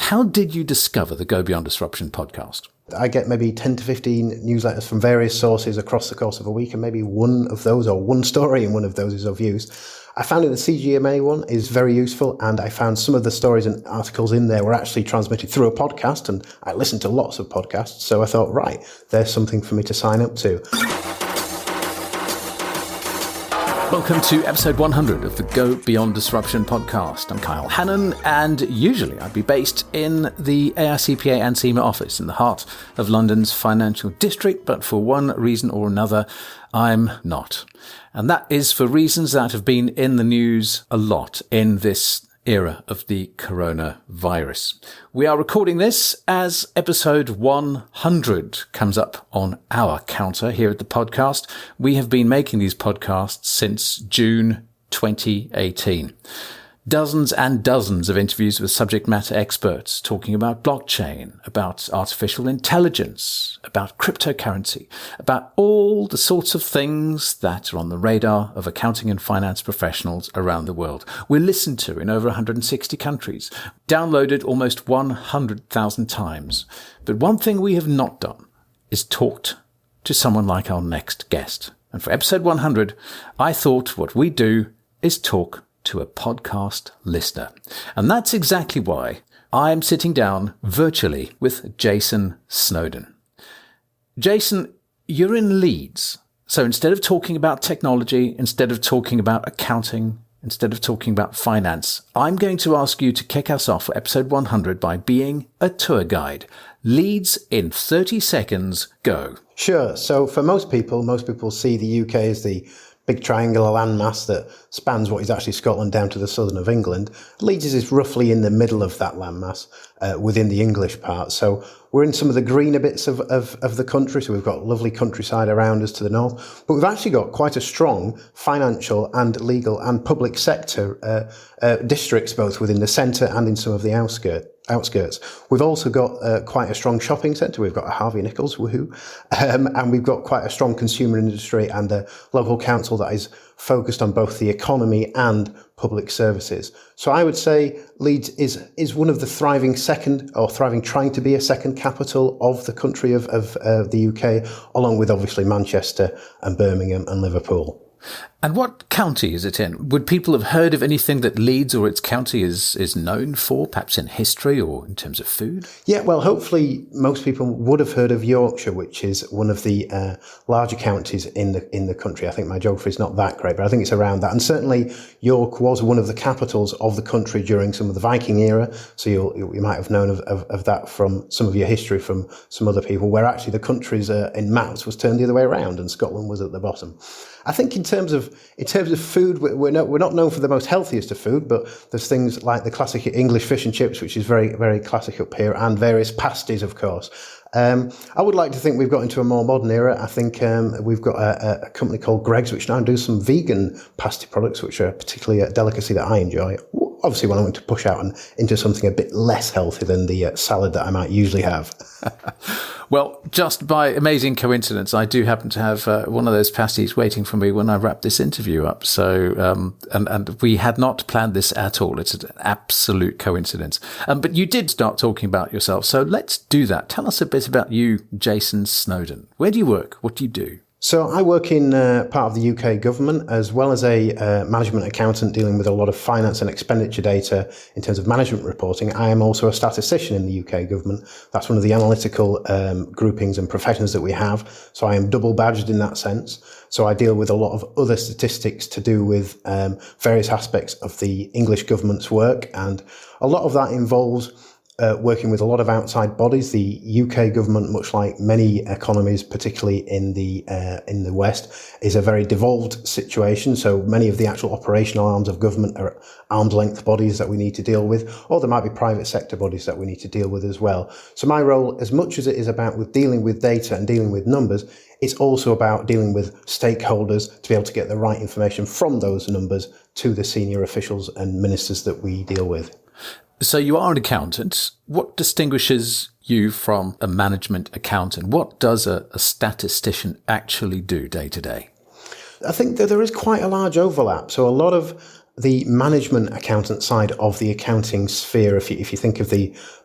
how did you discover the Go Beyond Disruption podcast? I get maybe 10 to 15 newsletters from various sources across the course of a week, and maybe one of those or one story in one of those is of use. I found that the CGMA one is very useful, and I found some of the stories and articles in there were actually transmitted through a podcast, and I listened to lots of podcasts, so I thought, right, there's something for me to sign up to. Welcome to episode 100 of the Go Beyond Disruption podcast. I'm Kyle Hannon, and usually I'd be based in the AICPA and CIMA office in the heart of London's financial district, but for one reason or another, I'm not. And that is for reasons that have been in the news a lot in this era of the coronavirus. We are recording this as episode 100 comes up on our counter here at the podcast. We have been making these podcasts since June 2018. Dozens and dozens of interviews with subject matter experts talking about blockchain, about artificial intelligence, about cryptocurrency, about all the sorts of things that are on the radar of accounting and finance professionals around the world. We're listened to in over 160 countries, downloaded almost 100,000 times. But one thing we have not done is talked to someone like our next guest. And for episode 100, I thought what we do is talk to a podcast listener. And that's exactly why I'm sitting down virtually with Jason Snowden. Jason, you're in Leeds. So instead of talking about technology, instead of talking about accounting, instead of talking about finance, I'm going to ask you to kick us off for episode 100 by being a tour guide. Leeds in 30 seconds, go. Sure. So for most people see the UK as the big triangular landmass that spans what is actually Scotland down to the southern of England. Leeds is roughly in the middle of that landmass within the English part. So we're in some of the greener bits of the country. So we've got lovely countryside around us to the north. But we've actually got quite a strong financial and legal and public sector districts, both within the centre and in some of the outskirts. We've also got quite a strong shopping centre. We've got a Harvey Nichols, woohoo. And we've got quite a strong consumer industry and a local council that is focused on both the economy and public services. So I would say Leeds is one of the thriving trying to be a second capital of the country of the UK, along with obviously Manchester and Birmingham and Liverpool. And what county is it in? Would people have heard of anything that Leeds or its county is known for, perhaps in history or in terms of food? Yeah, well, hopefully most people would have heard of Yorkshire, which is one of the larger counties in the country. I think my geography is not that great, but I think it's around that. And certainly York was one of the capitals of the country during some of the Viking era. So you might have known of that from some of your history from some other people, where actually the countries in maps was turned the other way around and Scotland was at the bottom. I think in terms of food, we're not known for the most healthiest of food, but there's things like the classic English fish and chips, which is very, very classic up here, and various pasties, of course. I would like to think we've got into a more modern era. I think we've got a company called Greggs, which now do some vegan pasty products, which are particularly a delicacy that I enjoy. Obviously, when I want to push out into something a bit less healthy than the salad that I might usually have. Well, just by amazing coincidence, I do happen to have one of those pasties waiting for me when I wrap this interview up. So, and we had not planned this at all. It's an absolute coincidence. But you did start talking about yourself. So let's do that. Tell us a bit about you, Jason Snowden. Where do you work? What do you do? So I work in part of the UK government, as well as a management accountant dealing with a lot of finance and expenditure data in terms of management reporting. I am also a statistician in the UK government. That's one of the analytical groupings and professions that we have. So I am double badged in that sense. So I deal with a lot of other statistics to do with various aspects of the English government's work. And a lot of that involves working with a lot of outside bodies. The UK government, much like many economies, particularly in the West, is a very devolved situation. So many of the actual operational arms of government are arm's length bodies that we need to deal with, or there might be private sector bodies that we need to deal with as well. So my role, as much as it is about with dealing with data and dealing with numbers, it's also about dealing with stakeholders to be able to get the right information from those numbers to the senior officials and ministers that we deal with. So you are an accountant. What distinguishes you from a management accountant? What does a statistician actually do day to day? I think that there is quite a large overlap. So a lot of the management accountant side of the accounting sphere, if you think of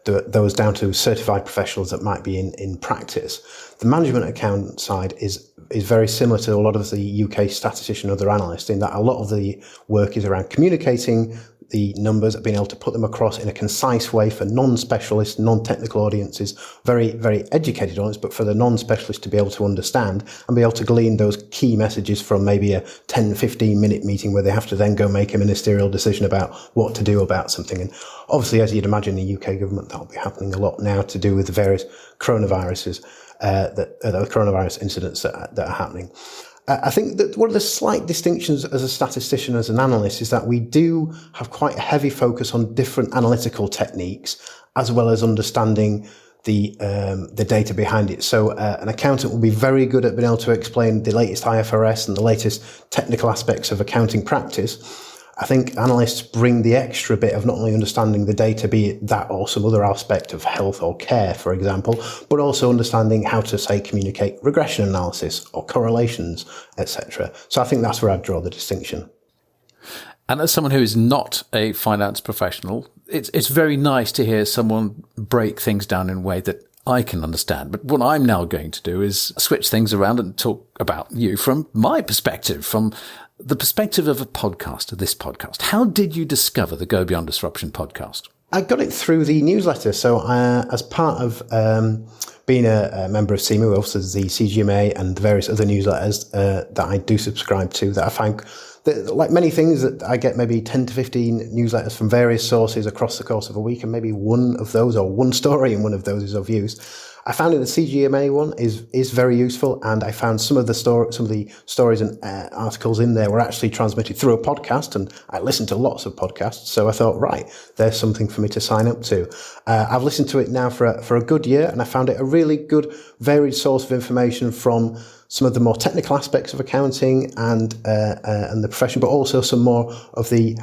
those down to certified professionals that might be in practice, the management accountant side is very similar to a lot of the UK statistician and other analysts, in that a lot of the work is around communicating the numbers, being able to put them across in a concise way for non-specialist, non-technical audiences, very, very educated audience, but for the non-specialist to be able to understand and be able to glean those key messages from maybe a 10, 15 minute meeting where they have to then go make a ministerial decision about what to do about something. And obviously, as you'd imagine, the UK government, that'll be happening a lot now to do with the various coronaviruses, the coronavirus incidents that are happening. I think that one of the slight distinctions as a statistician, as an analyst, is that we do have quite a heavy focus on different analytical techniques, as well as understanding the data behind it. So an accountant will be very good at being able to explain the latest IFRS and the latest technical aspects of accounting practice. I think analysts bring the extra bit of not only understanding the data, be it that or some other aspect of health or care, for example, but also understanding how to, say, communicate regression analysis or correlations, etc. So I think that's where I'd draw the distinction. And as someone who is not a finance professional, it's very nice to hear someone break things down in a way that I can understand. But what I'm now going to do is switch things around and talk about you from my perspective, from the perspective of a podcaster, this podcast. How did you discover the Go Beyond Disruption podcast? I got it through the newsletter. So as part of being a member of CIMA, also the CGMA and the various other newsletters that I do subscribe to, that I found that, like many things, that I get maybe 10 to 15 newsletters from various sources across the course of a week, and maybe one of those or one story in one of those is of use. I found that the CGMA one is very useful, and I found some of the stories and articles in there were actually transmitted through a podcast, and I listened to lots of podcasts, so I thought, right, there's something for me to sign up to. I've listened to it now for a good year, and I found it a really good, varied source of information from some of the more technical aspects of accounting and the profession, but also some more of the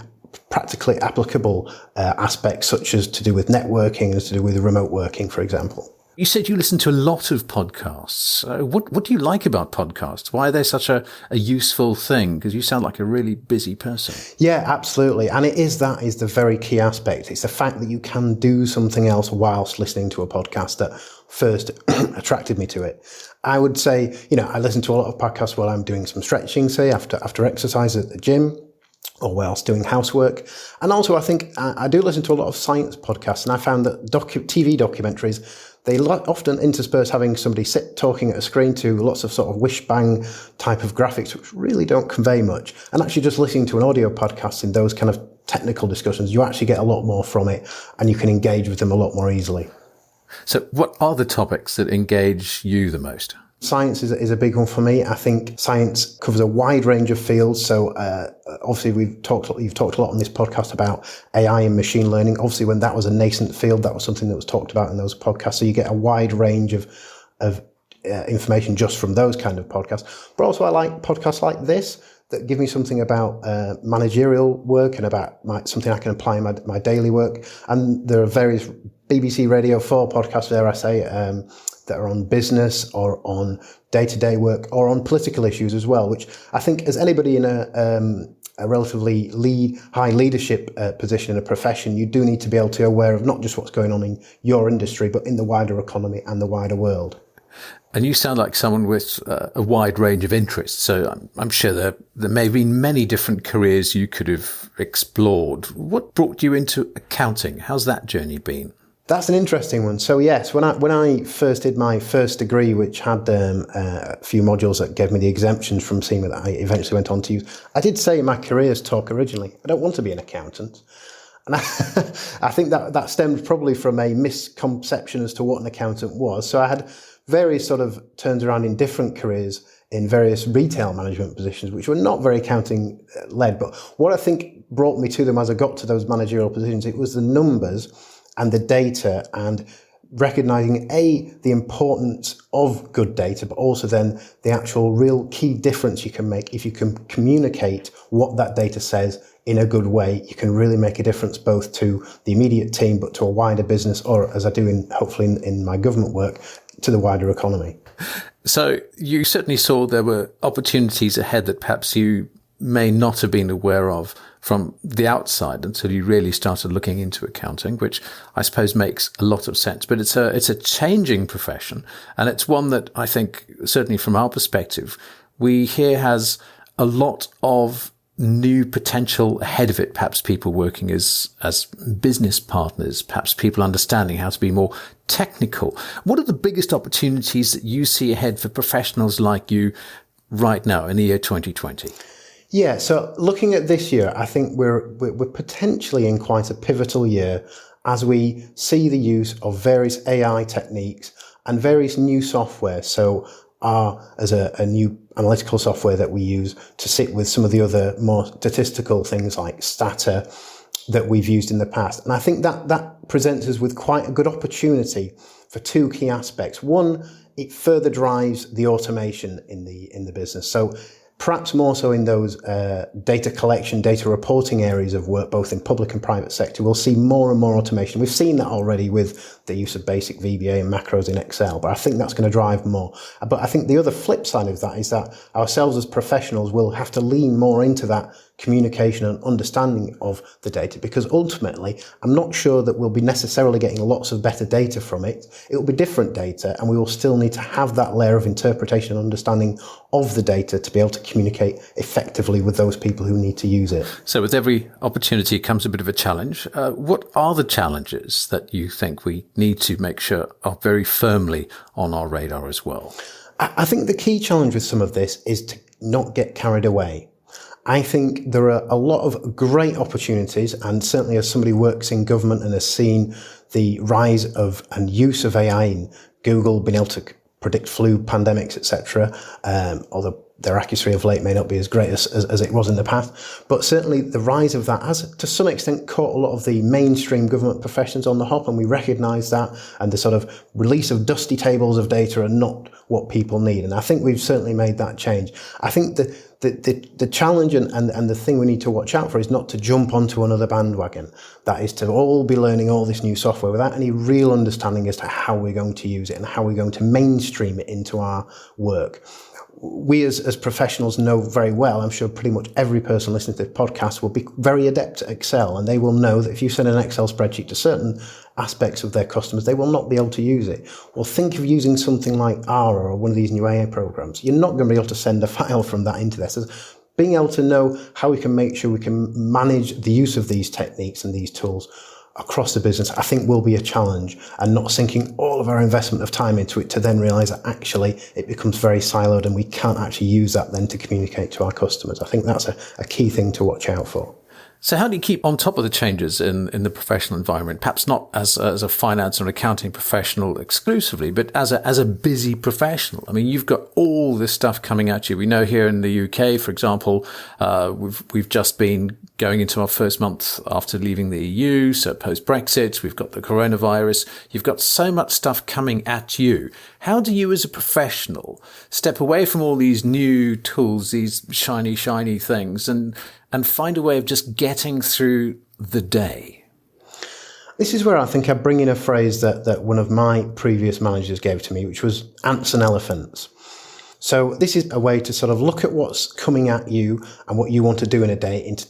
practically applicable aspects, such as to do with networking and to do with remote working, for example. You said you listen to a lot of podcasts. What do you like about podcasts? Why are they such a useful thing? Because you sound like a really busy person. Yeah, absolutely. And that is the very key aspect. It's the fact that you can do something else whilst listening to a podcast that first attracted me to it. I would say, I listen to a lot of podcasts while I'm doing some stretching, say after exercise at the gym, or whilst doing housework. And also, I think I do listen to a lot of science podcasts, and I found that TV documentaries, they often intersperse having somebody sit talking at a screen to lots of sort of whish-bang type of graphics, which really don't convey much. And actually just listening to an audio podcast in those kind of technical discussions, you actually get a lot more from it, and you can engage with them a lot more easily. So what are the topics that engage you the most? Science is a big one for me. I think science covers a wide range of fields. So obviously you've talked a lot on this podcast about AI and machine learning. Obviously, when that was a nascent field, that was something that was talked about in those podcasts. So you get a wide range of information just from those kind of podcasts. But also I like podcasts like this that give me something about managerial work and about something I can apply in my daily work. And there are various BBC Radio 4 podcasts, dare I say, that are on business or on day-to-day work or on political issues as well, which I think as anybody in a relatively high leadership position in a profession, you do need to be able to be aware of not just what's going on in your industry, but in the wider economy and the wider world. And you sound like someone with a wide range of interests. So I'm sure there may have been many different careers you could have explored. What brought you into accounting? How's that journey been? That's an interesting one. So yes, when I first did my first degree, which had a few modules that gave me the exemptions from CIMA that I eventually went on to use, I did say in my careers talk originally, I don't want to be an accountant. And I think that stemmed probably from a misconception as to what an accountant was. So I had various sort of turns around in different careers in various retail management positions, which were not very accounting led. But what I think brought me to them as I got to those managerial positions, it was the numbers and the data, and recognizing the importance of good data, but also then the actual real key difference you can make if you can communicate what that data says in a good way. You can really make a difference both to the immediate team, but to a wider business, or as I do hopefully in my government work, to the wider economy. So you certainly saw there were opportunities ahead that perhaps you may not have been aware of from the outside until you really started looking into accounting, which I suppose makes a lot of sense. But it's a changing profession, and it's one that I think, certainly from our perspective, we hear has a lot of new potential ahead of it. Perhaps people working as business partners, perhaps people understanding how to be more technical. What are the biggest opportunities that you see ahead for professionals like you right now in the year 2020? Yeah, so looking at this year, I think we're potentially in quite a pivotal year as we see the use of various AI techniques and various new software. So as a new analytical software that we use to sit with some of the other more statistical things like Stata that we've used in the past. And I think that presents us with quite a good opportunity for two key aspects. One, it further drives the automation in the business. So perhaps more so in those data collection, data reporting areas of work, both in public and private sector, we'll see more and more automation. We've seen that already with the use of basic VBA and macros in Excel, but I think that's going to drive more. But I think the other flip side of that is that ourselves as professionals will have to lean more into that communication and understanding of the data, because ultimately I'm not sure that we'll be necessarily getting lots of better data from it. It will be different data, and we will still need to have that layer of interpretation and understanding of the data to be able to communicate effectively with those people who need to use it. So with every opportunity comes a bit of a challenge. What are the challenges that you think we need to make sure are very firmly on our radar as well? I think the key challenge with some of this is to not get carried away. I think there are a lot of great opportunities, and certainly as somebody who works in government and has seen the rise of and use of AI in Google, being able to predict flu pandemics, etc., although their accuracy of late may not be as great as it was in the past. But certainly the rise of that has, to some extent, caught a lot of the mainstream government professions on the hop, and we recognise that, and the sort of release of dusty tables of data are not what people need. And I think we've certainly made that change. I think the challenge and the thing we need to watch out for is not to jump onto another bandwagon. That is to all be learning all this new software without any real understanding as to how we're going to use it and how we're going to mainstream it into our work. We as professionals know very well, I'm sure pretty much every person listening to this podcast will be very adept at Excel, and they will know that if you send an Excel spreadsheet to certain aspects of their customers, they will not be able to use it. Well, think of using something like Aura or one of these new AI programs. You're not going to be able to send a file from that into this. Being able to know how we can make sure we can manage the use of these techniques and these tools across the business, I think will be a challenge, and not sinking all of our investment of time into it to then realise that actually it becomes very siloed and we can't actually use that then to communicate to our customers. I think that's a key thing to watch out for. So how do you keep on top of the changes in the professional environment? Perhaps not as a finance or accounting professional exclusively, but as a busy professional. I mean, you've got all this stuff coming at you. We know here in the UK, for example, we've just been going into our first month after leaving the EU. So post-Brexit, we've got the coronavirus. You've got so much stuff coming at you. How do you as a professional step away from all these new tools, these shiny things, and find a way of just getting through the day? This is where I think I bring in a phrase that one of my previous managers gave to me, which was ants and elephants. So this is a way to sort of look at what's coming at you and what you want to do in a day into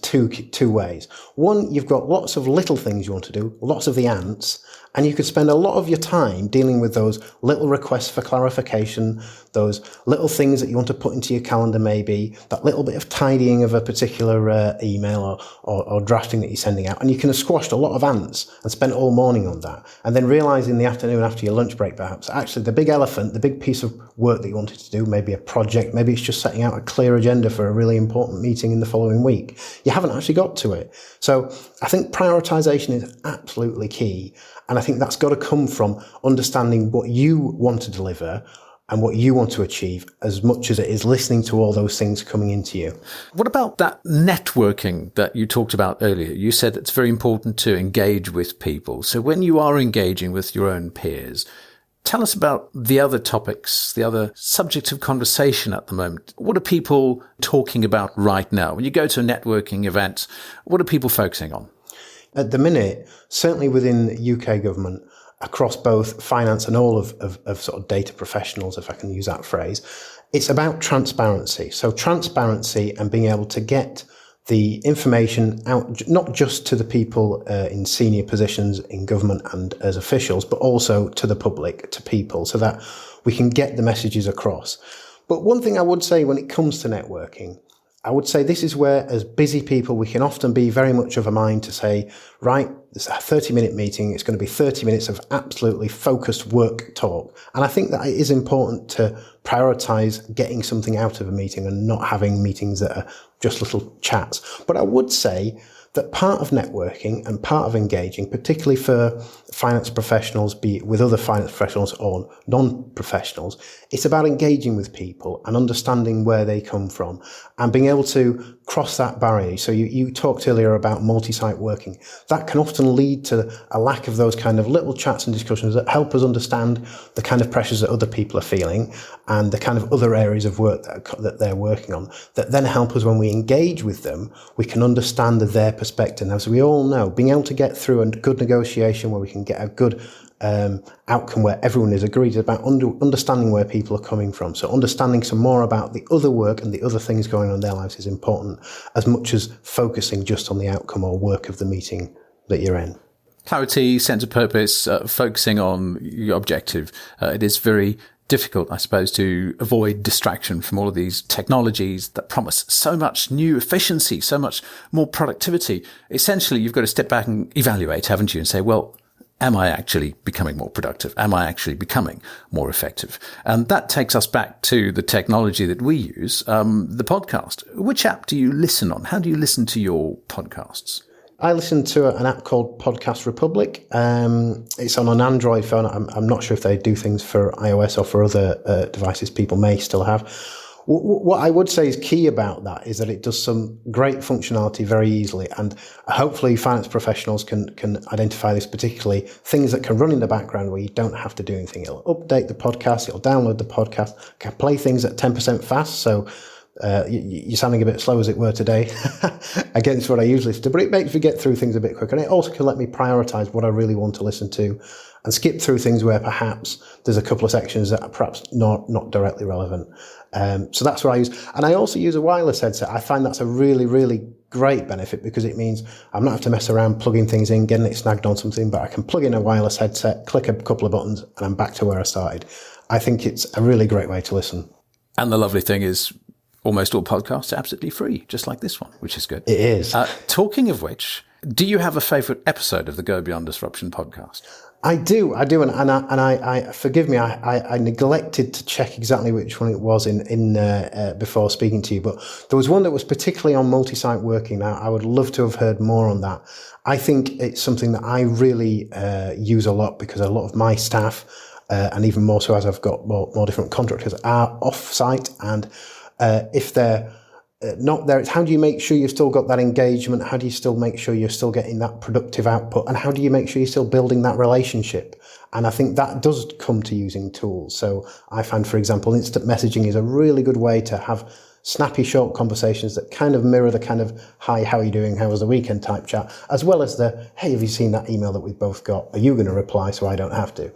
two ways. One, you've got lots of little things you want to do, lots of the ants, and you could spend a lot of your time dealing with those little requests for clarification, those little things that you want to put into your calendar maybe, that little bit of tidying of a particular email or drafting that you're sending out. And you can have squashed a lot of ants and spent all morning on that. And then realise in the afternoon after your lunch break perhaps, actually the big elephant, the big piece of work that you wanted to do, maybe a project, maybe it's just setting out a clear agenda for a really important meeting in the following week. You haven't actually got to it. So I think prioritisation is absolutely key. And I think that's got to come from understanding what you want to deliver and what you want to achieve, as much as it is listening to all those things coming into you. What about that networking that you talked about earlier? You said it's very important to engage with people. So when you are engaging with your own peers, tell us about the other topics, the other subjects of conversation at the moment. What are people talking about right now? When you go to a networking event, what are people focusing on? At the minute, certainly within the UK government, across both finance and all of sort of data professionals, if I can use that phrase. It's about transparency. So transparency and being able to get the information out, not just to the people in senior positions in government and as officials, but also to the public, to people, so that we can get the messages across. But one thing I would say when it comes to networking, I would say this is where, as busy people, we can often be very much of a mind to say, right, it's a 30-minute meeting. It's going to be 30 minutes of absolutely focused work talk. And I think that it is important to prioritize getting something out of a meeting and not having meetings that are just little chats. But I would say that part of networking and part of engaging, particularly for finance professionals, be it with other finance professionals or non-professionals, it's about engaging with people and understanding where they come from and being able to cross that barrier. So you talked earlier about multi-site working. That can often lead to a lack of those kind of little chats and discussions that help us understand the kind of pressures that other people are feeling and the kind of other areas of work that they're working on, that then help us when we engage with them, we can understand their perspective. And as we all know, being able to get through a good negotiation where we can get a good outcome where everyone is agreed is about understanding where people are coming from. So understanding some more about the other work and the other things going on in their lives is important as much as focusing just on the outcome or work of the meeting that you're in. Clarity, sense of purpose, focusing on your objective. It is very difficult, I suppose, to avoid distraction from all of these technologies that promise so much new efficiency, so much more productivity. Essentially, you've got to step back and evaluate, haven't you, and say, well, am I actually becoming more productive? Am I actually becoming more effective? And that takes us back to the technology that we use, the podcast. Which app do you listen on? How do you listen to your podcasts? I listen to an app called Podcast Republic. It's on an Android phone. I'm not sure if they do things for iOS or for other devices people may still have. What I would say is key about that is that it does some great functionality very easily, and hopefully finance professionals can identify this, particularly things that can run in the background where you don't have to do anything. It'll update the podcast, it'll download the podcast, can play things at 10% fast, so you're sounding a bit slow as it were today against what I usually listen to, but it makes me get through things a bit quicker, and it also can let me prioritize what I really want to listen to and skip through things where perhaps there's a couple of sections that are perhaps not directly relevant. So that's what I use. And I also use a wireless headset. I find that's a really, really great benefit because it means I'm not have to mess around plugging things in, getting it snagged on something, but I can plug in a wireless headset, click a couple of buttons, and I'm back to where I started. I think it's a really great way to listen. And the lovely thing is almost all podcasts are absolutely free, just like this one, which is good. It is. Talking of which, do you have a favourite episode of the Go Beyond Disruption podcast? I do, and I forgive me. I neglected to check exactly which one it was in before speaking to you, but there was one that was particularly on multi-site working. Now, I would love to have heard more on that. I think it's something that I really use a lot because a lot of my staff, and even more so as I've got more different contractors, are off-site, and if they're not there, it's how do you make sure you've still got that engagement? How do you still make sure you're still getting that productive output? And how do you make sure you're still building that relationship? And I think that does come to using tools. So I find, for example, instant messaging is a really good way to have snappy, short conversations that kind of mirror the kind of, hi, how are you doing? How was the weekend type chat, as well as the, hey, have you seen that email that we've both got? Are you going to reply so I don't have to?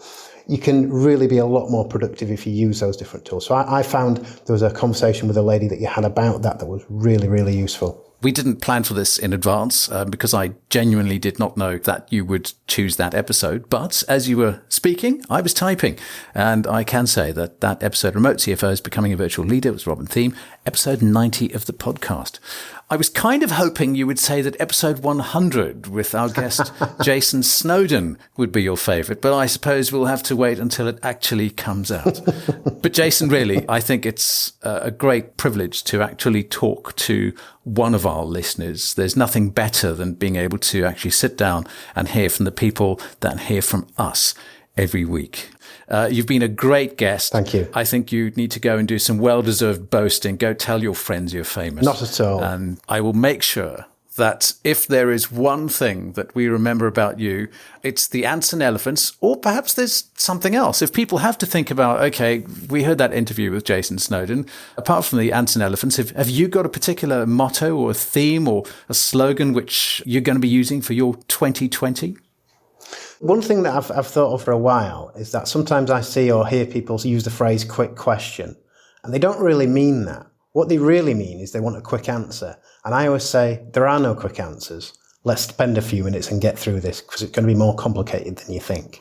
You can really be a lot more productive if you use those different tools. So I found there was a conversation with a lady that you had about that was really, really useful. We didn't plan for this in advance because I genuinely did not know that you would choose that episode. But as you were speaking, I was typing. And I can say that that episode, Remote CFOs Becoming a Virtual Leader, was Robin Thiem, episode 90 of the podcast. I was kind of hoping you would say that episode 100 with our guest Jason Snowden would be your favourite, but I suppose we'll have to wait until it actually comes out. But Jason, really, I think it's a great privilege to actually talk to one of our listeners. There's nothing better than being able to actually sit down and hear from the people that hear from us every week. You've been a great guest. Thank you. I think you need to go and do some well-deserved boasting. Go tell your friends you're famous. Not at all. And I will make sure that if there is one thing that we remember about you, it's the ants and elephants, or perhaps there's something else. If people have to think about, okay, we heard that interview with Jason Snowden. Apart from the ants and elephants, have you got a particular motto or a theme or a slogan which you're going to be using for your 2020? One thing that I've thought of for a while is that sometimes I see or hear people use the phrase quick question, and they don't really mean that. What they really mean is they want a quick answer. And I always say, there are no quick answers. Let's spend a few minutes and get through this because it's going to be more complicated than you think.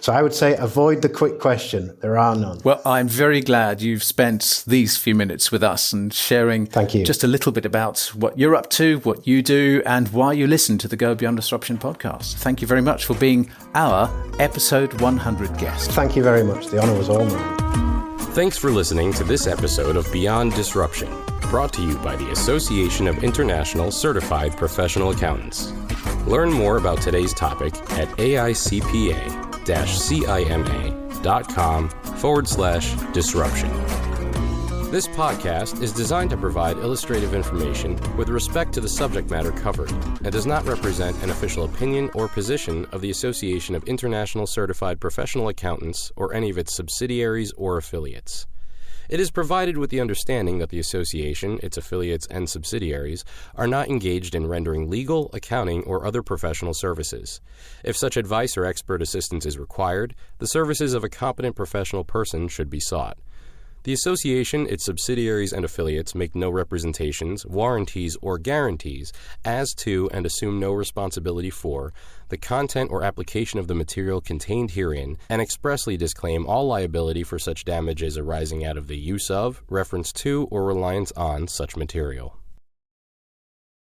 So I would say avoid the quick question. There are none. Well, I'm very glad you've spent these few minutes with us and sharing just a little bit about what you're up to, what you do, and why you listen to the Go Beyond Disruption podcast. Thank you very much for being our episode 100 guest. Thank you very much. The honour was all mine. Thanks for listening to this episode of Beyond Disruption, brought to you by the Association of International Certified Professional Accountants. Learn more about today's topic at AICPA-CIMA.com/disruption. This podcast is designed to provide illustrative information with respect to the subject matter covered and does not represent an official opinion or position of the Association of International Certified Professional Accountants or any of its subsidiaries or affiliates. It is provided with the understanding that the association, its affiliates, and subsidiaries are not engaged in rendering legal, accounting, or other professional services. If such advice or expert assistance is required, the services of a competent professional person should be sought. The association, its subsidiaries, and affiliates make no representations, warranties, or guarantees as to and assume no responsibility for the content or application of the material contained herein and expressly disclaim all liability for such damages arising out of the use of, reference to, or reliance on such material.